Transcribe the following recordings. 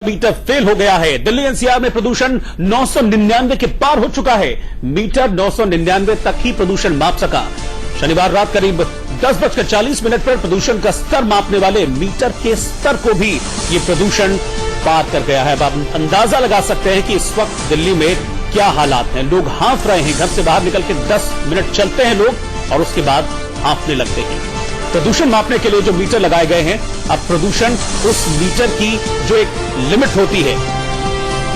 Metre fail हो गया है। दिल्ली एनसीआर में प्रदूषण 999 के पार हो चुका है। मीटर 999 तक ही प्रदूषण माप सका। शनिवार रात करीब 10:40 पर प्रदूषण का स्तर मापने वाले मीटर के स्तर को भी ये प्रदूषण पार कर गया है। अब आप अंदाजा लगा सकते हैं कि इस वक्त दिल्ली में क्या हालात हैं। लोग हांफ रहे हैं। घर से बाहर निकल के 10 मिनट चलते हैं लोग और उसके बाद हांफने लगते हैं। प्रदूषण मापने के लिए जो मीटर लगाए गए हैं, अब प्रदूषण उस मीटर की जो एक लिमिट होती है,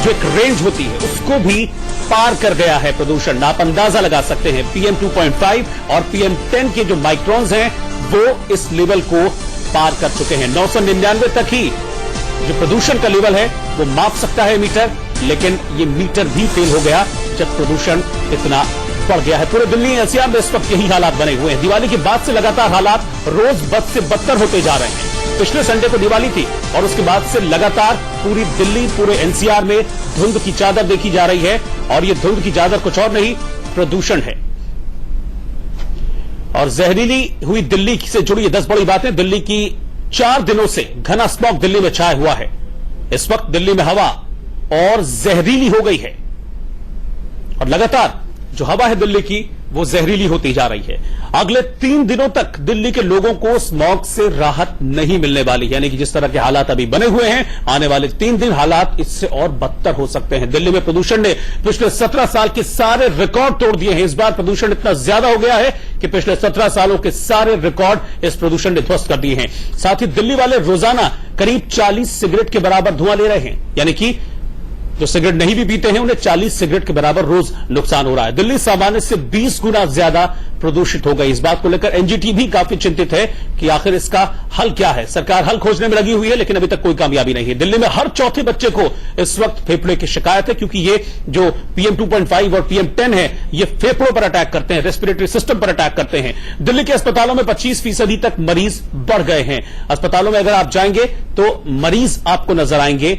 जो एक रेंज होती है, उसको भी पार कर गया है प्रदूषण। आप अंदाजा लगा सकते हैं PM 2.5 और PM 10 के जो माइक्रोन्स हैं वो इस लेवल को पार कर चुके हैं। 999 तक ही जो प्रदूषण का लेवल है वो माप सकता है मीटर, लेकिन ये मीटर भी फेल हो गया जब प्रदूषण इतना बढ़ गया है। पूरे दिल्ली एनसीआर में इस वक्त यही हालात बने हुए हैं। दिवाली के बाद से लगातार हालात रोज बद से बदतर होते जा रहे हैं। पिछले संडे को दिवाली थी और उसके बाद से लगातार पूरी दिल्ली, पूरे एनसीआर में धुंध की चादर देखी जा रही है और ये धुंध की चादर कुछ और नहीं, प्रदूषण है। और जहरीली हुई दिल्ली से जुड़ी ये 10 बड़ी बातें। दिल्ली की 4 दिनों से घना स्मॉग दिल्ली में छाया हुआ है। इस वक्त दिल्ली में हवा और जहरीली हो गई है और लगातार जो हवा है दिल्ली की वो जहरीली होती जा रही है। अगले 3 दिनों तक दिल्ली के लोगों को स्मॉग से राहत नहीं मिलने वाली, यानी कि जिस तरह के हालात अभी बने हुए हैं, आने वाले 3 दिन हालात इससे और बदतर हो सकते हैं। दिल्ली में प्रदूषण ने पिछले 17 साल के सारे रिकॉर्ड तोड़ दिए हैं। इस बार प्रदूषण इतना ज्यादा हो गया है कि पिछले 17 सालों के सारे रिकॉर्ड इस प्रदूषण ने ध्वस्त कर दिए हैं। साथ ही दिल्ली वाले रोजाना करीब 40 सिगरेट के बराबर धुआं ले रहे हैं, यानी कि जो सिगरेट नहीं भी पीते हैं उन्हें 40 सिगरेट के बराबर रोज नुकसान हो रहा है। दिल्ली सामान्य से 20 गुना ज्यादा प्रदूषित हो गई। इस बात को लेकर एनजीटी भी काफी चिंतित है कि आखिर इसका हल क्या है। सरकार हल खोजने में लगी हुई है, लेकिन अभी तक कोई कामयाबी नहीं है। दिल्ली में हर चौथे बच्चे को इस वक्त फेफड़े की शिकायत है, क्योंकि ये जो PM 2.5 और PM 10 है ये फेफड़ों पर अटैक करते हैं, रेस्पिरेटरी सिस्टम पर अटैक करते हैं। दिल्ली के अस्पतालों में 25% तक मरीज बढ़ गए हैं। अस्पतालों में अगर आप जाएंगे तो मरीज आपको नजर आएंगे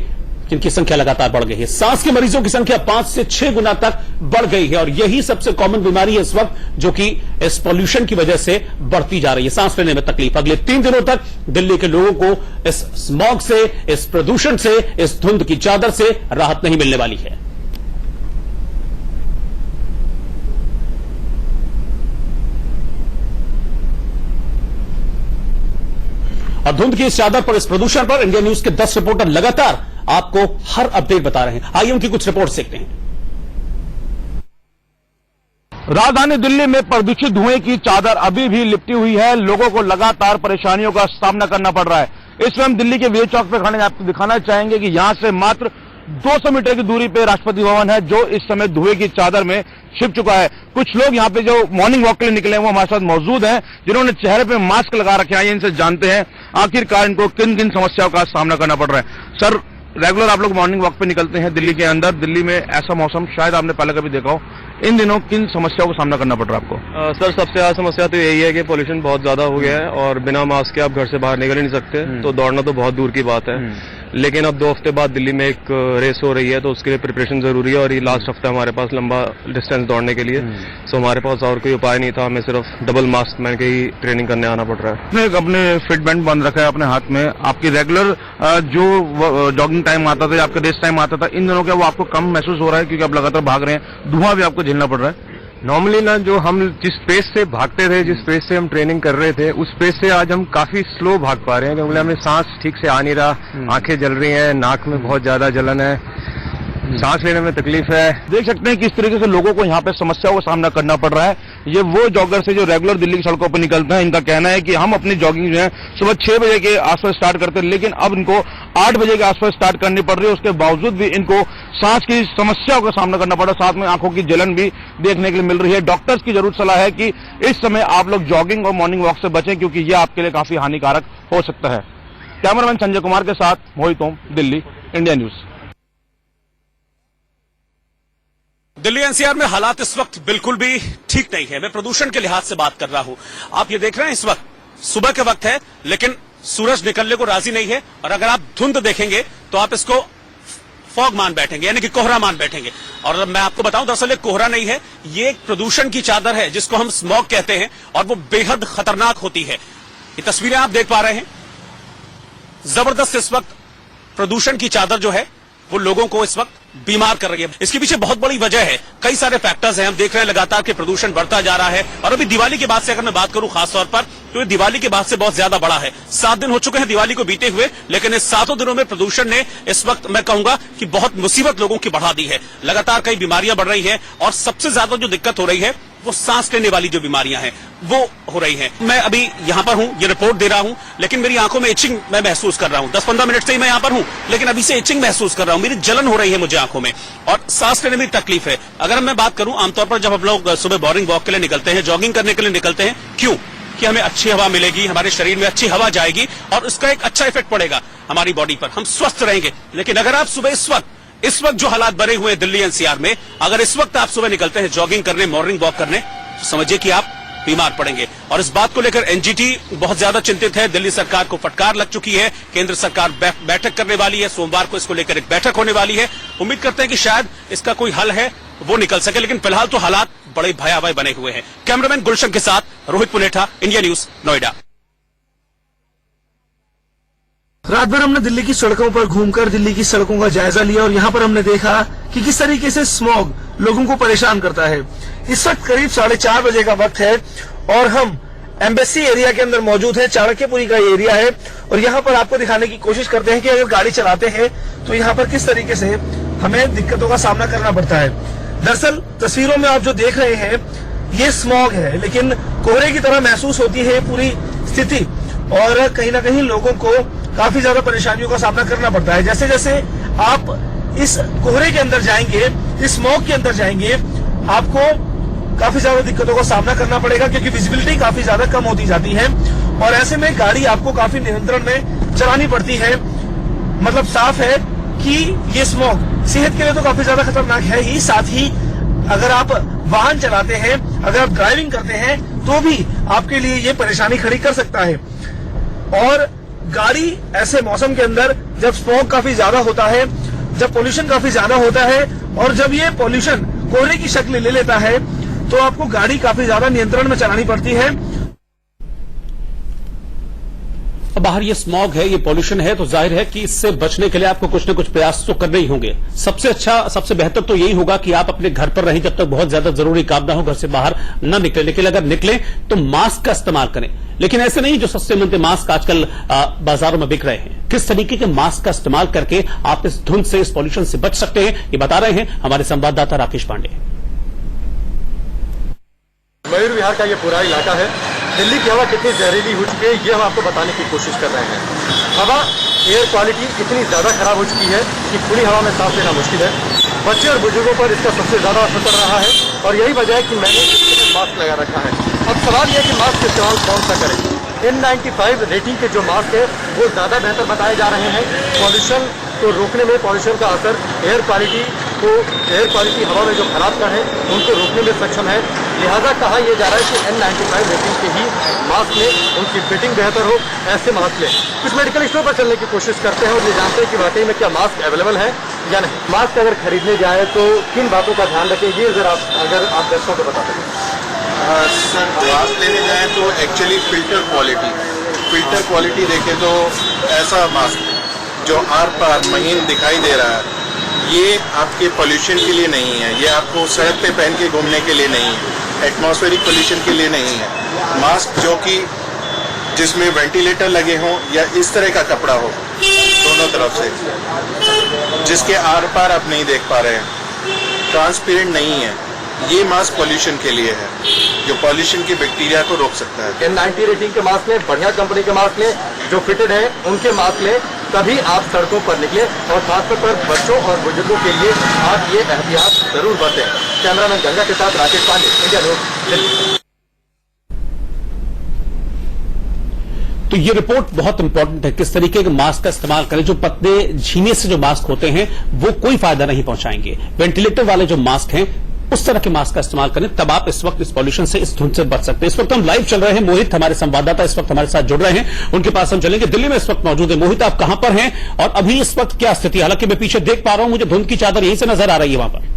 जिनकी संख्या लगातार बढ़ गई है। सांस के मरीजों की संख्या 5 से 6 गुना तक बढ़ गई है और यही सबसे कॉमन बीमारी है इस वक्त, जो कि इस पॉल्यूशन की वजह से बढ़ती जा रही है। सांस लेने में तकलीफ। अगले 3 दिनों तक दिल्ली के लोगों को इस स्मॉग से, इस प्रदूषण से, इस धुंध की चादर से राहत नहीं मिलने वाली है। और धुंध की इस चादर पर, इस प्रदूषण पर इंडिया न्यूज के 10 रिपोर्टर लगातार आपको हर अपडेट बता रहे हैं। आइए उनकी कुछ रिपोर्ट देखते हैं। राजधानी दिल्ली में प्रदूषित धुएं की चादर अभी भी लिपटी हुई है। लोगों को लगातार परेशानियों का सामना करना पड़ रहा है। इस समय हम दिल्ली के वीर चौक पर खड़े हैं। आपको दिखाना चाहेंगे कि यहां से मात्र 200 मीटर की दूरी पे राष्ट्रपति भवन है, जो इस समय धुएं की चादर में छिप चुका है। कुछ लोग यहाँ पे जो मॉर्निंग वॉक के लिए निकले हैं वो हमारे साथ मौजूद हैं, जिन्होंने चेहरे पे मास्क लगा रखे हैं। इनसे जानते हैं आखिरकार इनको किन किन समस्याओं का सामना करना पड़ रहा है। सर, रेगुलर आप लोग मॉर्निंग वॉक पे निकलते हैं दिल्ली के अंदर। दिल्ली में ऐसा मौसम शायद आपने पहले कभी देखा हो। इन दिनों किन समस्याओं का सामना करना पड़ रहा है आपको? सर, सबसे ज्यादा समस्या तो यही है कि पोल्यूशन बहुत ज्यादा हो गया है और बिना मास्क के आप घर से बाहर निकल ही नहीं सकते। तो दौड़ना तो बहुत दूर की बात है, लेकिन अब 2 हफ्ते बाद दिल्ली में एक रेस हो रही है, तो उसके लिए प्रिपरेशन जरूरी है। और ये लास्ट हफ्ता हमारे पास लंबा डिस्टेंस दौड़ने के लिए, तो हमारे पास और कोई उपाय नहीं था। हमें सिर्फ डबल मास्क पहन के ही ट्रेनिंग करने आना पड़ रहा है। अपने फिटबैंड बांध रखा है अपने हाथ में। आपकी रेगुलर जो जॉगिंग टाइम आता था, आपका रेस टाइम आता था, इन दिनों क्या वो आपको कम महसूस हो रहा है क्योंकि आप लगातार भाग रहे हैं, धुआं भी आपको झेलना पड़ रहा है? नॉर्मली ना, जो हम जिस पेस से भागते थे, जिस पेस से हम ट्रेनिंग कर रहे थे, उस पेस से आज हम काफी स्लो भाग पा रहे हैं, क्योंकि हमें सांस ठीक से आ नहीं रहा, आंखें जल रही हैं, नाक में बहुत ज्यादा जलन है, सांस लेने में तकलीफ है। देख सकते हैं किस तरीके से लोगों को यहाँ पे समस्याओं का सामना करना पड़ रहा है। ये वो जॉगर्स है जो रेगुलर दिल्ली की सड़कों पर निकलते हैं। इनका कहना है कि हम अपनी जॉगिंग जो है सुबह 6 बजे के आसपास स्टार्ट करते हैं, लेकिन अब इनको 8 बजे के आसपास स्टार्ट करनी पड़ रही है। उसके बावजूद भी इनको सांस की समस्याओं का सामना करना पड़ रहा है, साथ में आंखों की जलन भी देखने के लिए मिल रही है। डॉक्टर्स की जरूर सलाह है कि इस समय आप लोग जॉगिंग और मॉर्निंग वॉक से बचें, क्योंकि यह आपके लिए काफी हानिकारक हो सकता है। कैमरामैन संजय कुमार के साथ Mohit Om, Delhi, India news. Delhi NCR में हालात इस वक्त बिल्कुल भी ठीक नहीं है। मैं प्रदूषण के लिहाज से बात कर रहा हूं। आप ये देख रहे हैं इस वक्त सुबह के वक्त है, लेकिन सूरज निकलने को राजी नहीं है। और अगर आप धुंध देखेंगे तो आप इसको फॉग मान बैठेंगे, यानी कि कोहरा मान बैठेंगे। और मैं आपको बताऊं, दरअसल ये कोहरा नहीं है, ये एक प्रदूषण की चादर है जिसको हम स्मॉग कहते हैं और वो बेहद खतरनाक होती है। ये तस्वीरें आप देख पा रहे हैं, जबरदस्त इस वक्त प्रदूषण की चादर जो है वो लोगों को इस वक्त बीमार कर रही है। इसके पीछे बहुत बड़ी वजह है, कई सारे फैक्टर्स हैं। हम देख रहे हैं लगातार कि प्रदूषण बढ़ता जा रहा है और अभी दिवाली के बाद से अगर मैं बात करूं खास तौर पर, तो ये दिवाली के बाद से बहुत ज्यादा बढ़ा है। 7 दिन हो चुके हैं दिवाली को बीते हुए, लेकिन इस 7 दिनों में प्रदूषण ने इस वक्त मैं कहूंगा कि बहुत मुसीबत लोगों की बढ़ा दी है। लगातार कई बीमारियां बढ़ रही हैं और सबसे ज्यादा जो दिक्कत हो रही है वो सांस लेने वाली जो बीमारियां हैं वो हो रही हैं। मैं अभी यहां पर हूं, ये रिपोर्ट दे रहा हूं, लेकिन मेरी आंखों में इचिंग मैं महसूस कर रहा हूं। 10-15 मिनट से ही मैं यहां पर हूं, लेकिन अभी से इचिंग महसूस कर रहा हूं। मेरी जलन हो रही है मुझे आंखों में और सांस लेने में तकलीफ है। अगर मैं बात करूं, आमतौर पर जब हम लोग सुबह मॉर्निंग वॉक के लिए निकलते हैं, जॉगिंग करने के लिए निकलते हैं, क्यों? कि हमें अच्छी हवा मिलेगी, हमारे शरीर में अच्छी हवा जाएगी और उसका एक अच्छा इफेक्ट पड़ेगा हमारी बॉडी पर, हम स्वस्थ रहेंगे। लेकिन अगर आप सुबह इस वक्त जो हालात बने हुए हैं दिल्ली एनसीआर में, अगर इस वक्त आप सुबह निकलते हैं जॉगिंग करने, मॉर्निंग वॉक करने, तो समझिए कि आप बीमार पड़ेंगे। और इस बात को लेकर एनजीटी बहुत ज्यादा चिंतित है। दिल्ली सरकार को फटकार लग चुकी है। केंद्र सरकार बैठक करने वाली है, सोमवार को इसको लेकर एक बैठक होने वाली है। उम्मीद करते हैं कि शायद इसका कोई हल है वो निकल सके, लेकिन फिलहाल तो हालात बड़े भयावह बने हुए हैं। कैमरामैन गुलशन के साथ रोहित पुनेठा, इंडिया न्यूज, नोएडा। रात भर हमने दिल्ली की सड़कों पर घूमकर दिल्ली की सड़कों का जायजा लिया और यहाँ पर हमने देखा कि किस तरीके से स्मॉग लोगों को परेशान करता है। इस वक्त करीब 4:30 बजे का वक्त है और हम एम्बेसी एरिया के अंदर मौजूद है। चाणक्यपुरी का एरिया है और यहाँ पर आपको दिखाने की कोशिश करते हैं कि अगर गाड़ी चलाते हैं तो यहाँ पर किस तरीके से हमें दिक्कतों का सामना करना पड़ता है। दरअसल तस्वीरों में आप जो देख रहे हैं ये स्मॉग है, लेकिन कोहरे की तरह महसूस होती है पूरी स्थिति और कहीं ना कहीं लोगों को काफी ज्यादा परेशानियों का सामना करना पड़ता है। जैसे जैसे आप इस कोहरे के अंदर जाएंगे, इस स्मॉग के अंदर जाएंगे, आपको काफी ज्यादा दिक्कतों का सामना करना पड़ेगा क्योंकि विजिबिलिटी काफी ज्यादा कम होती जाती है और ऐसे में गाड़ी आपको काफी नियंत्रण में चलानी पड़ती है। मतलब साफ है कि ये स्मॉग सेहत के लिए तो काफी ज्यादा खतरनाक है ही, साथ ही अगर आप वाहन चलाते हैं, अगर आप ड्राइविंग करते हैं तो भी आपके लिए ये परेशानी खड़ी कर सकता है। और गाड़ी ऐसे मौसम के अंदर जब स्मॉग काफी ज्यादा होता है, जब पोल्यूशन काफी ज्यादा होता है और जब ये पोल्यूशन कोहरे की शक्ल ले लेता है तो आपको गाड़ी काफी ज्यादा नियंत्रण में चलानी पड़ती है। अब बाहर ये स्मॉग है, ये पोल्यूशन है, तो जाहिर है कि इससे बचने के लिए आपको कुछ न कुछ प्रयास तो करने ही होंगे। सबसे अच्छा, सबसे बेहतर तो यही होगा कि आप अपने घर पर रहें जब तक बहुत ज्यादा जरूरी काम ना हो, घर से बाहर न निकले। लेकिन अगर निकले तो मास्क का इस्तेमाल करें, लेकिन ऐसे नहीं जो सस्ते मिलते मास्क आजकल बाजारों में बिक रहे हैं। किस तरीके के मास्क का इस्तेमाल करके आप इस धुंध से, इस पॉल्यूशन से बच सकते हैं, ये बता रहे हैं हमारे संवाददाता राकेश पांडे। मयूर विहार का ये पूरा इलाका है। दिल्ली की हवा कितनी जहरीली हो चुकी है ये हम आपको बताने की कोशिश कर रहे हैं। हवा, एयर क्वालिटी इतनी ज़्यादा खराब हो चुकी है कि खुली हवा में सांस लेना मुश्किल है। बच्चे और बुजुर्गों पर इसका सबसे ज़्यादा असर पड़ रहा है और यही वजह है कि मैंने इसके मास्क लगा रखा है। अब सवाल यह है कि मास्क इस्तेमाल कौन सा करें। N95 रेटिंग के जो मास्क है वो ज़्यादा बेहतर बताए जा रहे हैं। पॉल्यूशन को रोकने में पॉल्यूशन का असर एयर क्वालिटी हवा में जो खराब कण है उनको रोकने में सक्षम है। लिहाजा कहा यह जा रहा है कि N95 रेटिंग के ही मास्क लें, उनकी फिटिंग बेहतर हो, ऐसे मास्क लें। कुछ मेडिकल स्टोर पर चलने की कोशिश करते हैं और ये जानते हैं कि वाकई में क्या मास्क अवेलेबल है या नहीं। मास्क अगर खरीदने जाए तो किन बातों का ध्यान रखें, ये अगर आप दर्शकों को बता दें। सर, मास्क लेने जाएँ तो एक्चुअली फिल्टर क्वालिटी देखें तो ऐसा मास्क जो आर पार महीन दिखाई दे रहा है, ये आपके पोल्यूशन के लिए नहीं है, ये आपको सड़क पे पहन के घूमने के लिए नहीं है, एटमॉस्फेरिक पोल्यूशन के लिए नहीं है। मास्क जो कि जिसमें वेंटिलेटर लगे हों या इस तरह का कपड़ा हो दोनों तरफ से, जिसके आर पार आप नहीं देख पा रहे हैं, ट्रांसपेरेंट नहीं है, ये मास्क पोल्यूशन के लिए है, जो पोल्यूशन की बैक्टीरिया को रोक सकता है। N90 रेटिंग के मास्क लें, बढ़िया कंपनी के मास्क लें, जो फिटेड है उनके मास्क लें, तभी आप सड़कों पर निकले और खासतौर पर बच्चों और बुजुर्गों के लिए आप ये एहतियात जरूर बरतें। कैमरामैन गंगा के साथ राकेश पांडे, इंडिया न्यूज, दिल्ली। तो ये रिपोर्ट बहुत इंपॉर्टेंट है, किस तरीके के मास्क का इस्तेमाल करें। जो पतले झीने से जो मास्क होते हैं वो कोई फायदा नहीं पहुंचाएंगे। वेंटिलेटर वाले जो मास्क हैं उस तरह के मास्क का इस्तेमाल करें, तब आप इस वक्त इस पॉल्यूशन से, इस धुंध से बच सकते हैं। इस वक्त हम लाइव चल रहे हैं, मोहित हमारे संवाददाता इस वक्त हमारे साथ जुड़ रहे हैं, उनके पास हम चलेंगे। दिल्ली में इस वक्त मौजूद है मोहित, आप कहां पर हैं और अभी इस वक्त क्या स्थिति? हालांकि मैं पीछे देख पा रहा हूं, मुझे धुंध की चादर यहीं से नजर आ रही है वहां पर।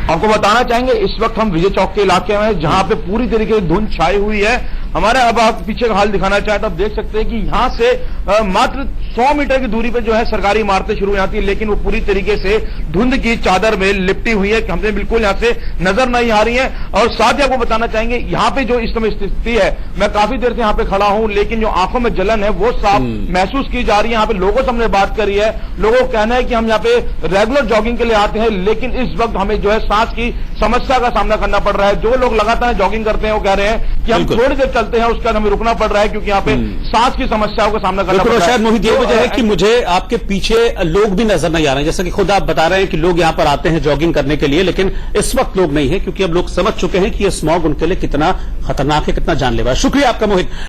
आपको बताना चाहेंगे इस वक्त हम विजय चौक के इलाके में हैं, जहां पे पूरी तरीके से धुंध छाई हुई है। हमारे अब आप पीछे का हाल दिखाना चाहे तो आप देख सकते हैं कि यहां से मात्र 100 मीटर की दूरी पर जो है सरकारी इमारतें शुरू हो जाती है, लेकिन वो पूरी तरीके से धुंध की चादर में लिपटी हुई है, हमसे बिल्कुल यहां से नजर नहीं आ रही है। और साथ ही आपको बताना चाहेंगे यहां पे जो इस समय स्थिति है, मैं काफी देर से यहां पे खड़ा हूं, लेकिन जो आंखों में जलन है वो साफ महसूस की जा रही है। यहां पे लोगों से हमने बात करी है, लोगों का कहना है कि हम यहां पे रेगुलर जॉगिंग के लिए आते हैं, लेकिन इस वक्त हमें जो है सांस की समस्या का सामना करना पड़ रहा है। जो लोग लगातार जॉगिंग करते हैं वो कह रहे हैं कि हम थोड़ी देर चलते हैं, उसका हमें रुकना पड़ रहा है, क्योंकि यहाँ पे सांस की समस्याओं का सामना करना पड़ रहा है। शायद मोहित ये वजह है कि मुझे आपके पीछे लोग भी नजर नहीं आ रहे हैं, जैसा कि खुद आप बता रहे हैं कि लोग यहां पर आते हैं जॉगिंग करने के लिए, लेकिन इस वक्त लोग नहीं है, क्योंकि अब लोग समझ चुके हैं कि यह स्मॉग उनके लिए कितना खतरनाक है, कितना जानलेवा है। शुक्रिया आपका मोहित।